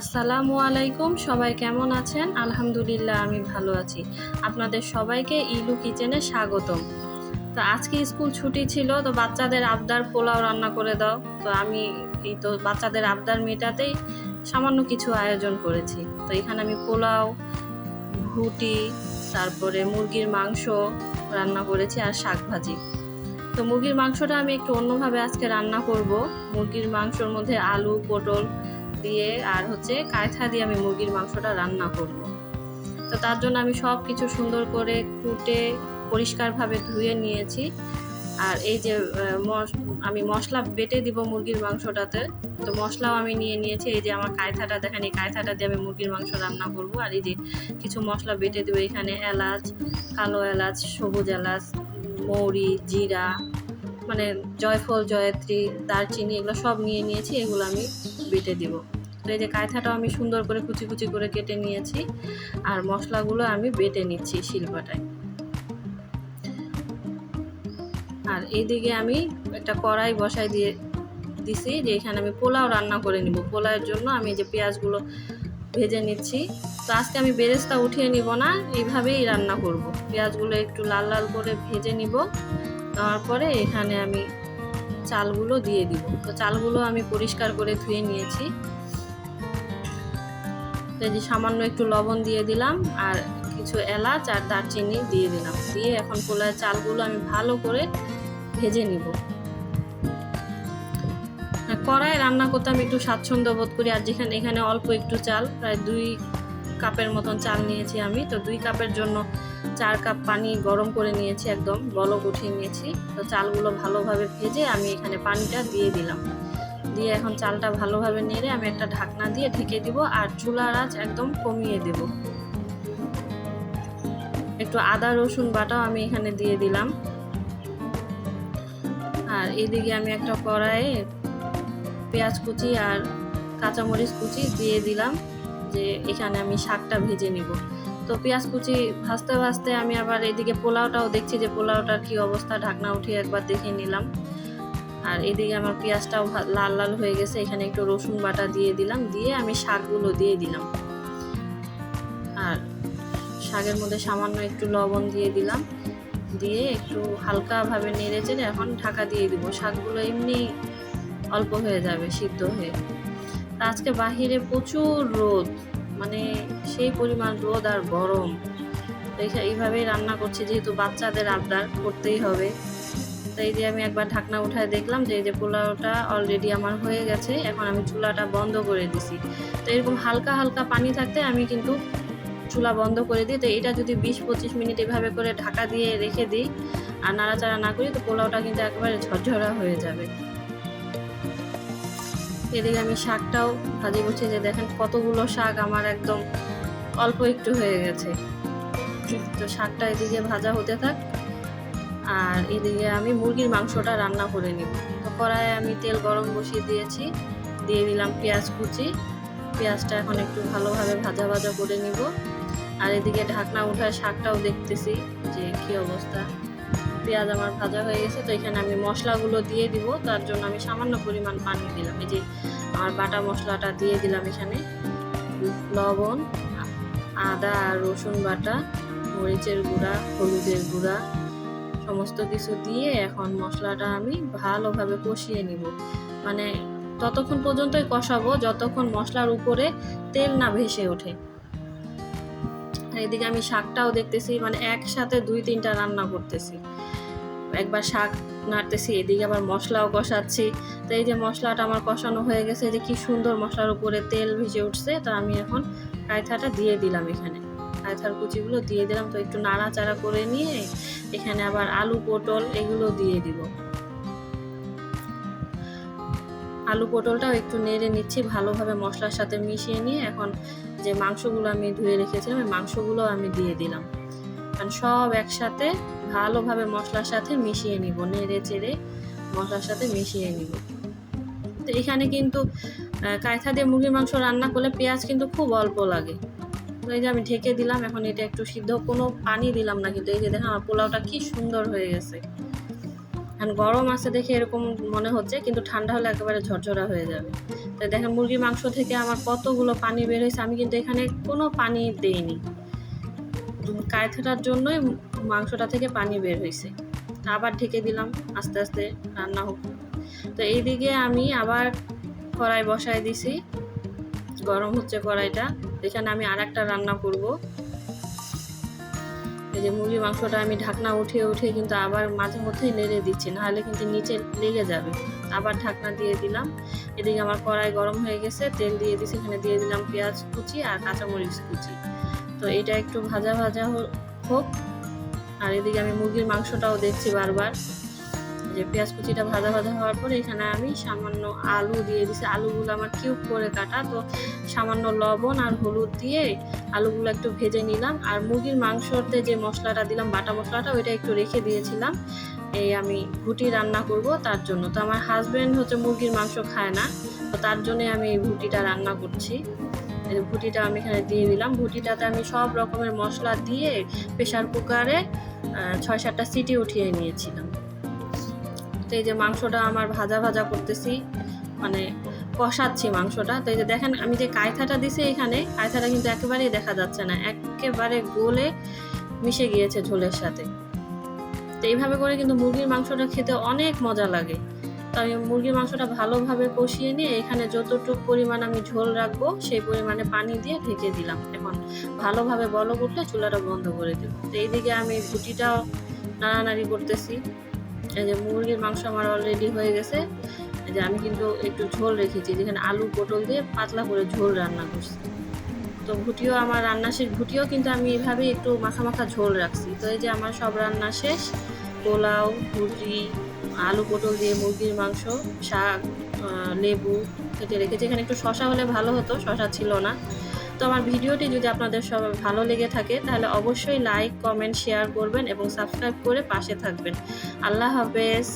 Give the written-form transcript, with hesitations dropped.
আসসালামু আলাইকুম, সবাই কেমন আছেন? আলহামদুলিল্লাহ আমি ভালো আছি। আপনাদের সবাইকে ইলু কিচেনে স্বাগতম। তো আজকে স্কুল ছুটি ছিল, তো বাচ্চাদের আবদার পোলাও রান্না করে দাও। তো আমি বাচ্চাদের আবদার মেটাতেই সামান্য কিছু আয়োজন করেছি। তো এখানে আমি পোলাও, ভুটি, তারপরে মুরগির মাংস রান্না করেছি আর শাক ভাজি। তো মুরগির মাংসটা আমি একটু অন্যভাবে আজকে রান্না করব। মুরগির মাংসর মধ্যে আলু, পটল দিয়ে আর কায়থা দিয়ে আমি মুরগির মাংসটা রান্না করব। তো তার জন্য আমি সব কিছু সুন্দর করে কুটে পরিষ্কারভাবে ধুয়ে নিয়েছি। আর এই যে আমি মশলা বেটে দিব মুরগির মাংসটাতে, তো মশলাও আমি নিয়ে নিয়েছি। এই যে আমার কায়থাটা দেখেন, এই কায়থাটা দিয়ে আমি মুরগির মাংস রান্না করব। আর এই যে কিছু মশলা বেটে দেবো, এখানে এলাচ, কালো এলাচ, সবুজ এলাচ, মৌরি, জিরা, মানে জয়ফল, জয়ত্রী, দারচিনি, এগুলো সব নিয়ে নিয়েছি। এগুলো আমি বেটে দিব। তো এই যে কায়থাটাও আমি সুন্দর করে কুচি কুচি করে কেটে নিয়েছি। আর মশলাগুলো আমি বেটে নিচ্ছি শিলপাটায়। আর এইদিকে আমি একটা কড়াই বসাই দিছি, যে এখানে আমি পোলাও রান্না করে নিব। পোলাওয়ের জন্য আমি যে পেঁয়াজগুলো ভেজে নিচ্ছি। তো আজকে আমি বেরেস্তা উঠিয়ে নিব না, এইভাবেই রান্না করব। পেঁয়াজগুলো একটু লাল লাল করে ভেজে নিব। তারপরে এখানে আমি চালগুলো দিয়ে দিব। তো চালগুলো আমি পরিষ্কার করে ধুয়ে নিয়েছি। তো এই যে সামান্য একটু লবণ দিয়ে দিলাম, আর কিছু এলাচ আর দারচিনি দিয়ে দিলাম। দিয়ে এখন পোলাওয়ের চালগুলো আমি ভালো করে ভেজে নিব। কড়াই রান্না করতে আমি একটু স্বাচ্ছন্দ্য বোধ করি। আর এখানে অল্প একটু চাল, প্রায় 2 কাপের মতন চাল নিয়েছি আমি। তো 2 কাপের জন্য 4 কাপ পানি গরম করে নিয়েছি, একদম বলক উঠিয়ে নিয়েছি। তো চালগুলো ভালোভাবে ভেজে আমি এখানে পানিটা দিয়ে দিলাম। দিয়ে এখন চালটা ভালোভাবে নেড়ে আমি একটা ঢাকনা দিয়ে ঢেকে দিব। আর চুলার আঁচ একদম কমিয়ে দেব। একটু আদা রসুন বাটাও আমি এখানে দিয়ে দিলাম। আর এদিকে আমি একটা কড়াইয়ে পেঁয়াজ কুচি আর কাঁচামরিচ কুচি দিয়ে দিলাম, যে এখানে আমি শাকটা ভেজে নিব। তো পেঁয়াজ কুচি ভাজতে ভাজতে আমি আবার এদিকে পোলাওটাও দেখছি, যে পোলাওটার কি অবস্থা। ঢাকনা উঠিয়ে একবার দেখে নিলাম। আর এদিকে আমার পেঁয়াজটাও লাল লাল হয়ে গেছে। এখানে একটু রসুন বাটা দিয়ে দিলাম, দিয়ে আমি শাকগুলো দিয়ে দিলাম। আর শাকের মধ্যে সামান্য একটু লবণ দিয়ে দিলাম, দিয়ে একটু হালকাভাবে নেড়ে চেড়ে এখন ঢাকা দিয়ে দিব। শাকগুলো এমনি অল্প হয়ে যাবে সিদ্ধ হয়ে। আজকে বাহিরে প্রচুর রোদ, মানে সেই পরিমাণ রোদ আর গরম। তো এইভাবেই রান্না করছি, যেহেতু বাচ্চাদের আবদার করতেই হবে। তো এই যে আমি একবার ঢাকনা উঠায় দেখলাম যে এই যে পোলাওটা অলরেডি আমার হয়ে গেছে। এখন আমি চুলাটা বন্ধ করে দিছি। তো এরকম হালকা হালকা পানি থাকতে আমি কিন্তু চুলা বন্ধ করে দিই। তো এটা যদি 20-25 মিনিট এভাবে করে ঢাকা দিয়ে রেখে দিই আর নাড়াচাড়া না করি, তো পোলাওটা কিন্তু একেবারে ঝরঝরা হয়ে যাবে। এদিকে আমি শাকটাও ভাজি করছি, যে দেখেন কতগুলো শাক আমার একদম অল্প একটু হয়ে গেছে। তো শাকটা এদিকে ভাজা হতে থাক, আর এদিকে আমি মুরগির মাংসটা রান্না করে নিব। তো কড়াইয়ে আমি তেল গরম বসিয়ে দিয়েছি, দিয়ে দিলাম পেঁয়াজ কুচি। পেঁয়াজটা এখন একটু ভালোভাবে ভাজা ভাজা করে নিব। আর এদিকে ঢাকনা উঠায় শাকটাও দেখতেছি যে কি অবস্থা। পেঁয়াজ আমার ভাজা হয়ে গেছে। তো এখানে আমি মশলাগুলো দিয়ে দিব। তার জন্য আমি সামান্য পরিমাণ পানি দিলাম। এই যে আমার বাটা মশলাটা দিয়ে দিলাম, এখানে লবণ, আদা আর রসুন বাটা, মরিচের গুঁড়া, হলুদের গুঁড়া, সমস্ত কিছু দিয়ে এখন মশলাটা আমি ভালোভাবে কষিয়ে নিব। মানে ততক্ষণ পর্যন্তই কষাবো যতক্ষণ মশলার উপরে তেল না ভেসে ওঠে। আর এদিকে আমি শাকটাও দেখতেছি, মানে একসাথে 2-3টা রান্না করতেছি। একবার শাক নাড়তেছি, এদিকে আবার মশলাও কষাচ্ছি। তো এই যে মশলাটা আমার কষানো হয়ে গেছে, যে কি সুন্দর মশলার উপরে তেল ভেসে উঠছে। তো আমি এখন কায়থাটা দিয়ে দিলাম, এখানে কায়থার কুচিগুলো দিয়ে দিলাম। তো একটু নাড়াচাড়া করে নিয়ে এখানে আবার আলু, পটল এগুলো দিয়ে দিব। আলু পটলটাও একটু নেড়ে নিচ্ছি ভালোভাবে মশলার সাথে মিশিয়ে নিয়ে। এখন যে মাংসগুলো আমি ধুয়ে রেখেছিলাম, ওই মাংসগুলো আমি দিয়ে দিলাম। কারণ সব একসাথে ভালোভাবে মশলার সাথে মিশিয়ে নিব, নেড়ে চেড়ে মশলার সাথে মিশিয়ে নিব। তো এখানে কিন্তু কায়থা দিয়ে মুরগির মাংস রান্না করলে পেঁয়াজ কিন্তু খুব অল্প লাগে। তো এই যে আমি ঢেকে দিলাম, এখন এটা একটু সিদ্ধ, কোনো পানি দিলাম না। কিন্তু এই যে দেখেন আমার পোলাওটা কি সুন্দর হয়ে গেছে। এখন গরম আছে দেখে এরকম মনে হচ্ছে, কিন্তু ঠান্ডা হলে একেবারে ঝরঝরা হয়ে যাবে। তো দেখেন মুরগির মাংস থেকে আমার কতগুলো পানি বের হয়েছে, আমি কিন্তু এখানে কোনো পানি দেইনি, কায়থাটার জন্যই মাংসটা থেকে পানি বের হয়েছে। আবার ঢেকে দিলাম, আস্তে আস্তে রান্না হোক। তো এইদিকে আমি আবার কড়াই বসায় দিছি, গরম হচ্ছে কড়াইটা। এখানে আমি আর একটা রান্না করব। এই যে মুরগির মাংসটা আমি ঢাকনা উঠিয়ে উঠিয়ে কিন্তু আবার মাঝে মধ্যেই নেড়ে দিচ্ছি, নাহলে কিন্তু নিচে লেগে যাবে। আবার ঢাকনা দিয়ে দিলাম। এদিকে আমার কড়াই গরম হয়ে গেছে, তেল দিয়ে দিছি, এখানে দিয়ে দিলাম পেঁয়াজ কুচি আর কাঁচামরিচ কুচি। তো এটা একটু ভাজা ভাজা হোক। আর এদিকে আমি মুরগির মাংসটাও দেখছি বারবার, যে পেঁয়াজ কুচিটা ভাজা ভাজা হওয়ার পরে এখানে আমি সামান্য আলু দিয়ে দিছি। আলুগুলো আমার কিউব করে কাটা, তো সামান্য লবণ আর হলুদ দিয়ে আলুগুলো একটু ভেজে নিলাম। আর মুরগির মাংসতে যে মশলাটা দিলাম, বাটা মশলাটা, ওইটা একটু রেখে দিয়েছিলাম এই আমি ভুটি রান্না করব তার জন্য। তো আমার হাজব্যান্ড হচ্ছে মুরগির মাংস খায় না, তো তার জন্যে আমি এই ভুটিটা রান্না করছি। ভুটিটা আমি এখানে দিয়ে দিলাম। ভুটিটাতে আমি সব রকমের মশলা দিয়ে প্রেশার কুকারে 6-7টা সিটি উঠিয়ে নিয়েছিলাম। তো এই যে মাংসটা আমার ভাজা ভাজা করতেছি, মানে কষাচ্ছি মাংসটা। তো এই যে দেখেন আমি যে কায়থাটা দিছি, এখানে কায়থাটা কিন্তু একেবারেই দেখা যাচ্ছে না, একেবারে গলে মিশে গিয়েছে ঝোলের সাথে। তো এইভাবে করে কিন্তু মুরগির মাংসটা খেতে অনেক মজা লাগে। তো আমি মুরগির মাংসটা ভালোভাবে কষিয়ে নিয়ে এখানে যতটুকু পরিমাণ আমি ঝোল রাখবো সেই পরিমাণে পানি দিয়ে ঢেকে দিলাম। এখন ভালোভাবে বলক উঠলে চুলাটা বন্ধ করে দেবো। তো এইদিকে আমি ভুটিটাও নাড়ানাড়ি করতেছি। এই যে মুরগির মাংস আমার অলরেডি হয়ে গেছে। এই যে আমি কিন্তু একটু ঝোল রেখেছি, যেখানে আলু পটল দিয়ে পাতলা করে ঝোল রান্না করছি। তো ভুটিও আমার রান্না শেষ। ভুটিও কিন্তু আমি এভাবেই একটু মাখা মাখা ঝোল রাখছি। তো এই যে আমার সব রান্না শেষ। পোলাও, ভুটি, আলু পটল দিয়ে মুরগির মাংস, শাক, লেবু কেটে রেখেছি। এখানে একটু শশা হলে ভালো হতো, শশা ছিল না। তো আমার ভিডিওটি যদি আপনাদের সব ভালো লেগে থাকে তাহলে অবশ্যই লাইক, কমেন্ট, শেয়ার করবেন এবং সাবস্ক্রাইব করে পাশে থাকবেন। আল্লাহ হাফেজ।